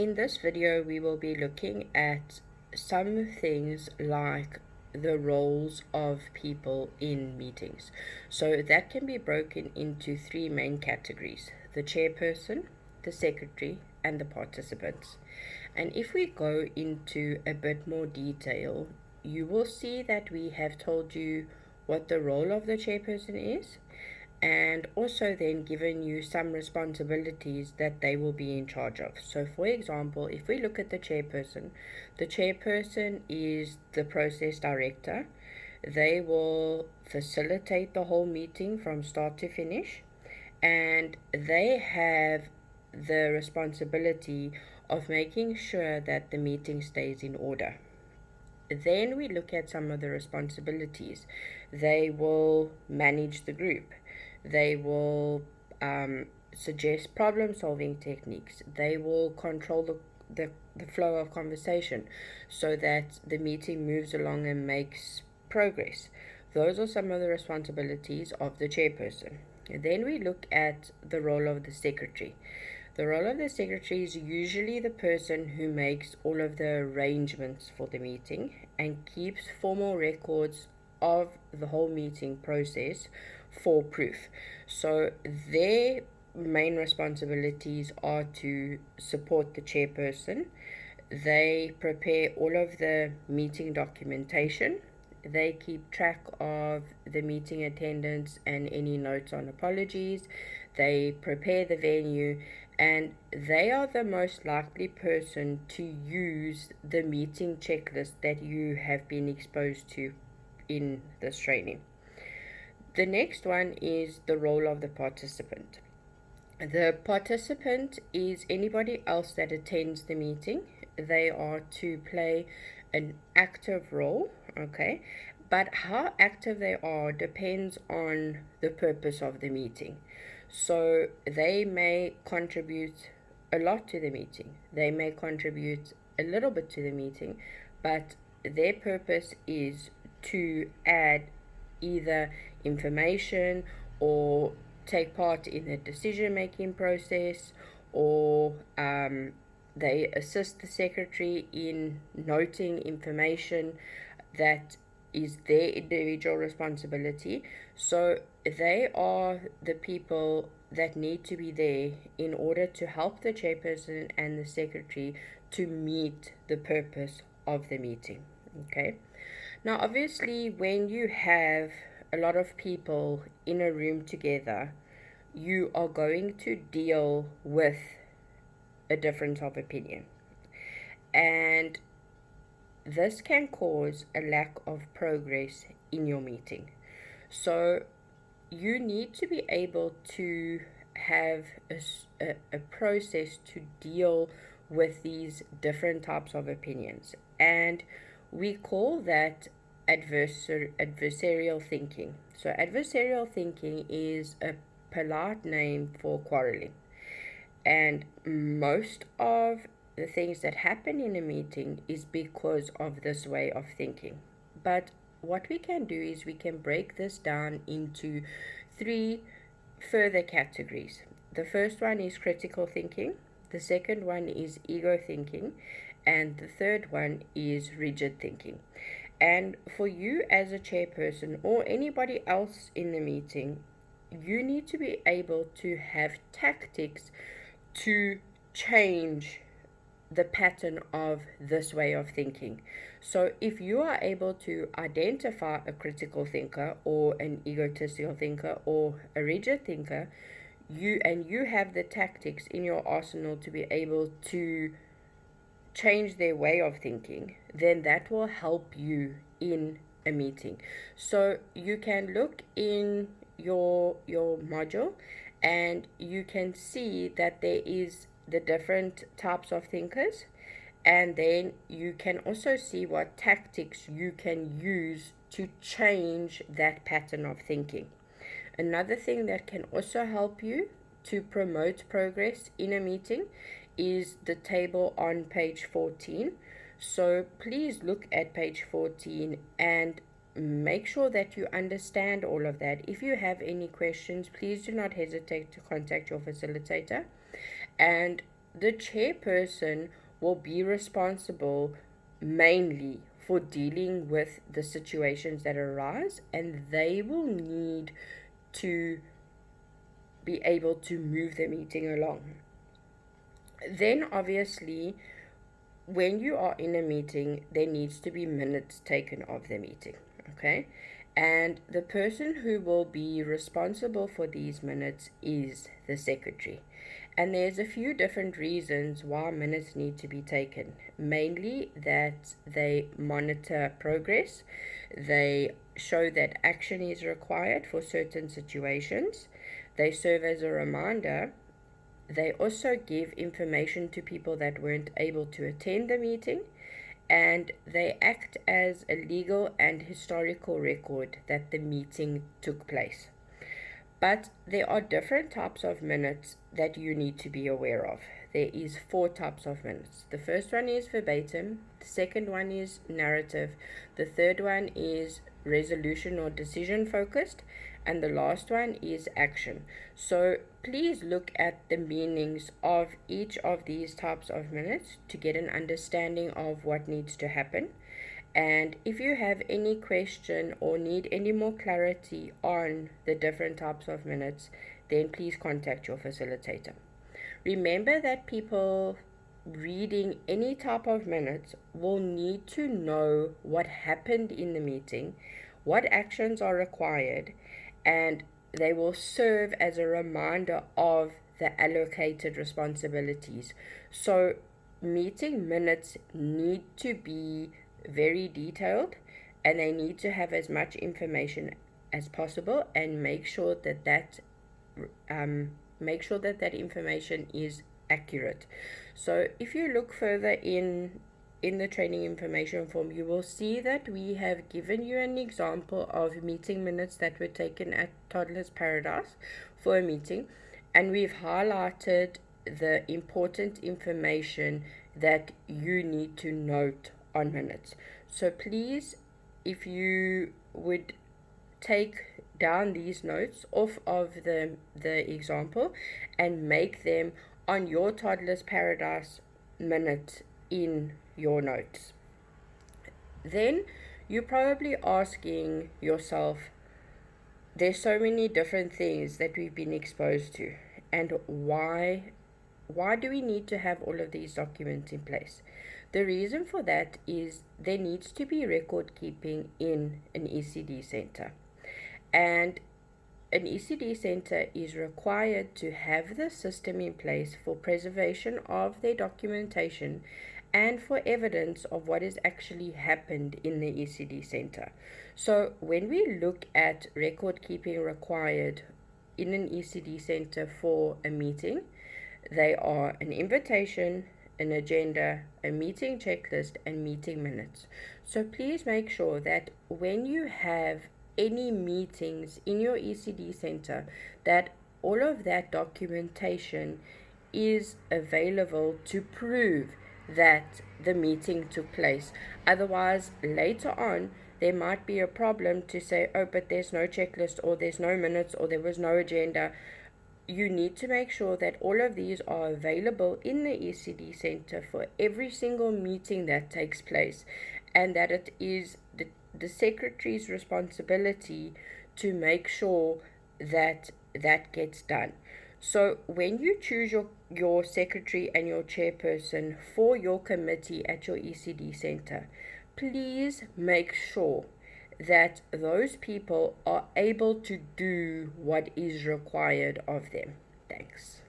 In this video, we will be looking at some things like the roles of people in meetings. So that can be broken into three main categories: the chairperson, the secretary, and the participants. And if we go into a bit more detail, you will see that we have told you what the role of the chairperson is, and also then given you some responsibilities that they will be in charge of. So for example, if we look at the chairperson is the process director. They will facilitate the whole meeting from start to finish, and they have the responsibility of making sure that the meeting stays in order. Then we look at some of the responsibilities. They will manage the group. They will suggest problem-solving techniques. They will control the flow of conversation so that the meeting moves along and makes progress. Those are some of the responsibilities of the chairperson. Then we look at the role of the secretary. The role of the secretary is usually the person who makes all of the arrangements for the meeting and keeps formal records of the whole meeting process for proof. So their main responsibilities are to support the chairperson. They prepare all of the meeting documentation. They keep track of the meeting attendance and any notes on apologies. They prepare the venue, and they are the most likely person to use the meeting checklist that you have been exposed to in this training. The next one is the role of the participant. The participant is anybody else that attends the meeting. They are to play an active role, okay? But how active they are depends on the purpose of the meeting. So they may contribute a lot to the meeting. They may contribute a little bit to the meeting, but their purpose is to add either information or take part in the decision-making process, or they assist the secretary in noting information that is their individual responsibility. So they are the people that need to be there in order to help the chairperson and the secretary to meet the purpose of the meeting. Okay. Now, obviously, when you have a lot of people in a room together, you are going to deal with a difference of opinion. And this can cause a lack of progress in your meeting. So you need to be able to have a process to deal with these different types of opinions. And we call that adversarial thinking. So adversarial thinking is a polite name for quarreling. And most of the things that happen in a meeting is because of this way of thinking. But what we can do is we can break this down into three further categories. The first one is critical thinking. The second one is ego thinking. And the third one is rigid thinking. And for you as a chairperson or anybody else in the meeting, you need to be able to have tactics to change the pattern of this way of thinking. So if you are able to identify a critical thinker or an egotistical thinker or a rigid thinker, you have the tactics in your arsenal to be able to change their way of thinking, then that will help you in a meeting. So you can look in your module and you can see that there is the different types of thinkers, and then you can also see what tactics you can use to change that pattern of thinking. Another thing that can also help you to promote progress in a meeting is the table on page 14. So please look at page 14 and make sure that you understand all of that. If you have any questions, please do not hesitate to contact your facilitator. And the chairperson will be responsible mainly for dealing with the situations that arise, and they will need to be able to move the meeting along. Then, obviously, when you are in a meeting, there needs to be minutes taken of the meeting, okay? And the person who will be responsible for these minutes is the secretary. And there's a few different reasons why minutes need to be taken. Mainly that they monitor progress, they show that action is required for certain situations, they serve as a reminder. They also give information to people that weren't able to attend the meeting, and they act as a legal and historical record that the meeting took place. But there are different types of minutes that you need to be aware of. There is 4 types of minutes. The first one is verbatim, the second one is narrative, the third one is resolution or decision focused, and the last one is action. So please look at the meanings of each of these types of minutes to get an understanding of what needs to happen. And if you have any question or need any more clarity on the different types of minutes, then please contact your facilitator. Remember that people reading any type of minutes will need to know what happened in the meeting, what actions are required, and they will serve as a reminder of the allocated responsibilities. So meeting minutes need to be very detailed, and they need to have as much information as possible, and make sure that that information is accurate. So if you look further in the training information form, you will see that we have given you an example of meeting minutes that were taken at Toddler's Paradise for a meeting, and we've highlighted the important information that you need to note on minutes. So please, if you would take down these notes off of the example and make them on your Toddler's Paradise minute in your notes. Then you're probably asking yourself, there's so many different things that we've been exposed to, and why do we need to have all of these documents in place? The reason for that is there needs to be record keeping in an ECD center. And an ECD center is required to have the system in place for preservation of their documentation and for evidence of what has actually happened in the ECD center. So when we look at record keeping required in an ECD center for a meeting, they are an invitation, an agenda, a meeting checklist, and meeting minutes. So please make sure that when you have any meetings in your ECD center, that all of that documentation is available to prove that the meeting took place. Otherwise, later on, there might be a problem to say, oh, but there's no checklist, or there's no minutes, or there was no agenda. You need to make sure that all of these are available in the ECD center for every single meeting that takes place, and that it is the secretary's responsibility to make sure that that gets done. So when you choose your secretary and your chairperson for your committee at your ECD center, please make sure that those people are able to do what is required of them. Thanks.